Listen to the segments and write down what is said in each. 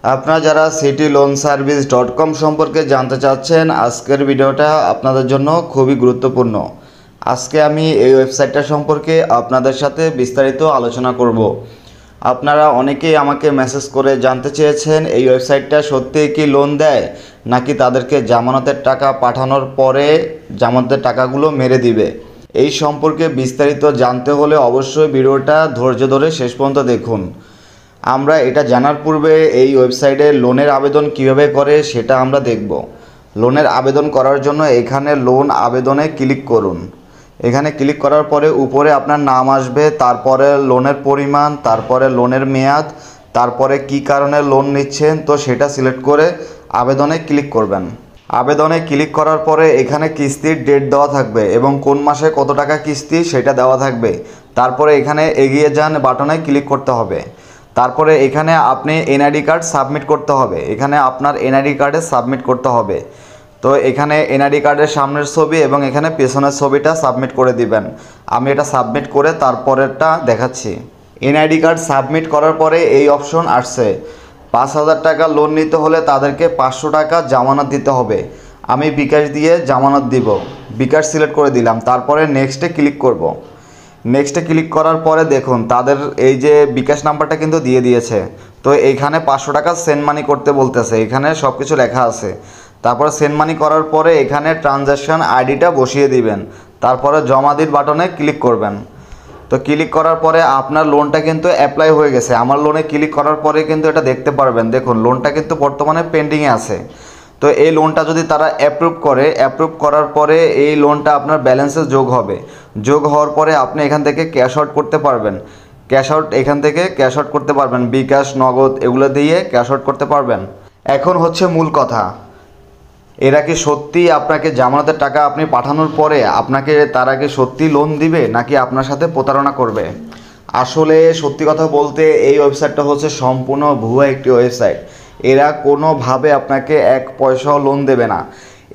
আপনারা যারা cityloanservice.com সম্পর্কে জানতে চাচ্ছেন, আজকের ভিডিওটা আপনাদের জন্য খুবই গুরুত্বপূর্ণ। আজকে আমি এই ওয়েবসাইটটা সম্পর্কে আপনাদের সাথে বিস্তারিত আলোচনা করব। আপনারা অনেকেই আমাকে মেসেজ করে জানতে চেয়েছেন এই ওয়েবসাইটটা সত্যিই কি লোন দেয়, নাকি তাদেরকে জামানতের টাকা পাঠানোর পরে জামানতের টাকাগুলো মেরে দিবে। এই সম্পর্কে বিস্তারিত জানতে হলে অবশ্যই ভিডিওটা ধৈর্য ধরে শেষ পর্যন্ত দেখুন। আমরা এটা জানার পূর্বে এই ওয়েবসাইটে লোনের আবেদন কিভাবে করে সেটা আমরা দেখব। লোনের আবেদন করার জন্য এখানে লোন আবেদনে ক্লিক করুন। এখানে ক্লিক করার পরে উপরে আপনার নাম আসবে, তারপরে লোনের পরিমাণ, তারপরে লোনের মেয়াদ, তারপরে কি কারণে লোন নিচ্ছেন তো সেটা সিলেক্ট করে আবেদনে ক্লিক করবেন। আবেদনে ক্লিক করার পরে এখানে কিস্তির ডেট দেওয়া থাকবে এবং কোন মাসে কত টাকা কিস্তি সেটা দেওয়া থাকবে। তারপরে এখানে এগিয়ে যান বাটনে ক্লিক করতে হবে। তারপরে এখানে আপনি এনআইডি কার্ড সাবমিট করতে হবে। এখানে আপনার এনআইডি কার্ডে সাবমিট করতে হবে। তো এখানে এনআইডি কার্ডের সামনের ছবি এবং এখানে পেছনের ছবিটা সাবমিট করে দিবেন। আমি এটা সাবমিট করে তারপরেরটা দেখাচ্ছি। এনআইডি কার্ড সাবমিট করার পরে এই অপশন আসছে, 5,000 টাকা লোন নিতে হলে তাদেরকে 500 টাকা জামানত দিতে হবে। আমি বিকাশ দিয়ে জামানত দিব, বিকাশ সিলেক্ট করে দিলাম। তারপরে নেক্সটে ক্লিক করব। নেক্সটে ক্লিক করার পরে দেখুন তাদের এই যে বিকাশ নাম্বারটা কিন্তু দিয়ে দিয়েছে। তো এইখানে 500 টাকা সেন্ড মানি করতে বলতেছে, এখানে সব কিছু লেখা আছে। তারপরে সেন্ড মানি করার পরে এখানে ট্রানজ্যাকশন আইডিটা বসিয়ে দিবেন। তারপরে জমা দিন বাটনে ক্লিক করবেন। তো ক্লিক করার পরে আপনার লোনটা কিন্তু অ্যাপ্লাই হয়ে গেছে। আমার লোনে ক্লিক করার পরে কিন্তু এটা দেখতে পারবেন, দেখুন লোনটা কিন্তু বর্তমানে পেন্ডিংয়ে আছে। তো এই লোনটা যদি তারা অ্যাপ্রুভ করে, অ্যাপ্রুভ করার পরে এই লোনটা আপনার ব্যালেন্সে যোগ হবে। যোগ হওয়ার পরে আপনি এখান থেকে ক্যাশ আউট করতে পারবেন। ক্যাশ আউট এখান থেকে ক্যাশ আউট করতে পারবেন, বিকাশ, নগদ এগুলো দিয়ে ক্যাশ আউট করতে পারবেন। এখন হচ্ছে মূল কথা, এরা কি সত্যি আপনাকে জামানতের টাকা আপনি পাঠানোর পরে আপনাকে তারা কি সত্যি লোন দিবে, নাকি আপনার সাথে প্রতারণা করবে? আসলে সত্যি কথা বলতে এই ওয়েবসাইটটা হচ্ছে সম্পূর্ণ ভুয়া একটি ওয়েবসাইট। এরা কোনোভাবে আপনাকে এক পয়সাও লোন দেবে না।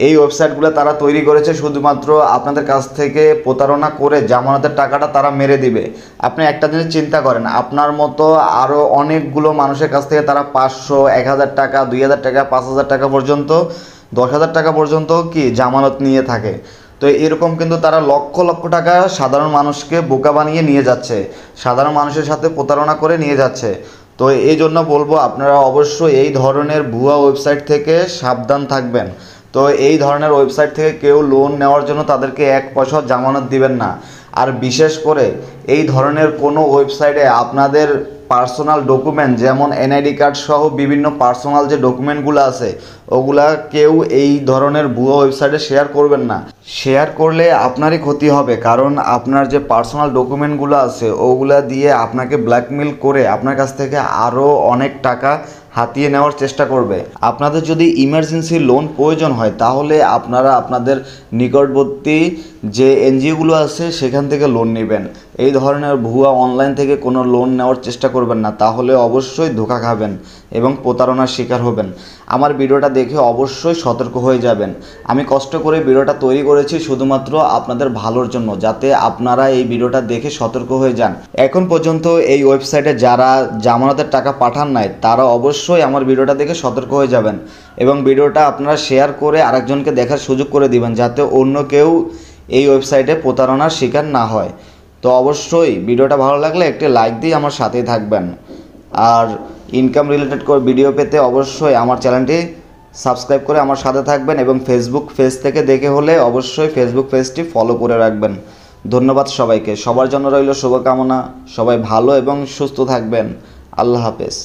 এই ওয়েবসাইটগুলো তারা তৈরি করেছে শুধুমাত্র আপনাদের কাছ থেকে প্রতারণা করে জামানতের টাকাটা তারা মেরে দিবে। আপনি একটা জিনিস চিন্তা করেন, আপনার মতো আরও অনেকগুলো মানুষের কাছ থেকে তারা 500, 1,000 টাকা, 2,000 টাকা, 5,000 টাকা পর্যন্ত, 10,000 টাকা পর্যন্ত কি জামানত নিয়ে থাকে। তো এরকম কিন্তু তারা লক্ষ লক্ষ টাকা সাধারণ মানুষকে বোকা বানিয়ে নিয়ে যাচ্ছে, সাধারণ মানুষের সাথে প্রতারণা করে নিয়ে যাচ্ছে। তো এই জন্য বলবো আপনারা অবশ্যই এই ধরনের ভুয়া ওয়েবসাইট থেকে সাবধান থাকবেন। তো এই ধরনের ওয়েবসাইট থেকে কেউ লোন নেওয়ার জন্য তাদেরকে এক পয়সা জামানত দিবেন না। আর বিশেষ করে এই ধরনের কোনো ওয়েবসাইটে আপনাদের পার্সোনাল ডকুমেন্ট যেমন এনআইডি কার্ড সহ বিভিন্ন পার্সোনাল যে ডকুমেন্টগুলো আছে ওগুলা কেউ এই ধরনের ভুয়া ওয়েবসাইটে শেয়ার করবেন না। শেয়ার করলে আপনারই ক্ষতি হবে, কারণ আপনার যে পার্সোনাল ডকুমেন্টগুলো আছে ওগুলা দিয়ে আপনাকে ব্ল্যাকমেল করে আপনার কাছ থেকে আরও অনেক টাকা হাতিয়ে নেওয়ার চেষ্টা করবে। আপনাদের যদি ইমার্জেন্সি লোন প্রয়োজন হয় তাহলে আপনারা আপনাদের নিকটবর্তী যে এনজিওগুলো আছে সেখান থেকে লোন নেবেন। এই ধরনের ভুয়া অনলাইন থেকে কোনো লোন নেওয়ার চেষ্টা করবেন না, তাহলে অবশ্যই ধোঁকা খাবেন এবং প্রতারণার শিকার হবেন। আমার ভিডিওটা দেখে অবশ্যই সতর্ক হয়ে যাবেন। আমি কষ্ট করে ভিডিওটা তৈরি করেছি শুধুমাত্র আপনাদের ভালোর জন্য, যাতে আপনারা এই ভিডিওটা দেখে সতর্ক হয়ে যান। এখন পর্যন্ত এই ওয়েবসাইটে যারা জামানতের টাকা পাঠান নাই তারা অবশ্যই আমার ভিডিওটা দেখে সতর্ক হয়ে যাবেন এবং ভিডিওটা আপনারা শেয়ার করে আরেকজনকে দেখার সুযোগ করে দিবেন, যাতে অন্য কেউ এই ওয়েবসাইটে প্রতারণার শিকার না হয়। তো অবশ্যই ভিডিওটা ভালো লাগলে একটি লাইক দিয়ে আমার সাথেই থাকবেন। আর ইনকাম রিলেটেড করে ভিডিও পেতে অবশ্যই আমার চ্যানেলটি সাবস্ক্রাইব করে আমার সাথে থাকবেন এবং ফেসবুক পেজ থেকে দেখে হলে অবশ্যই ফেসবুক পেজটি ফলো করে রাখবেন। ধন্যবাদ সবাইকে, সবার জন্য রইল শুভকামনা। সবাই ভালো এবং সুস্থ থাকবেন। আল্লাহ হাফেজ।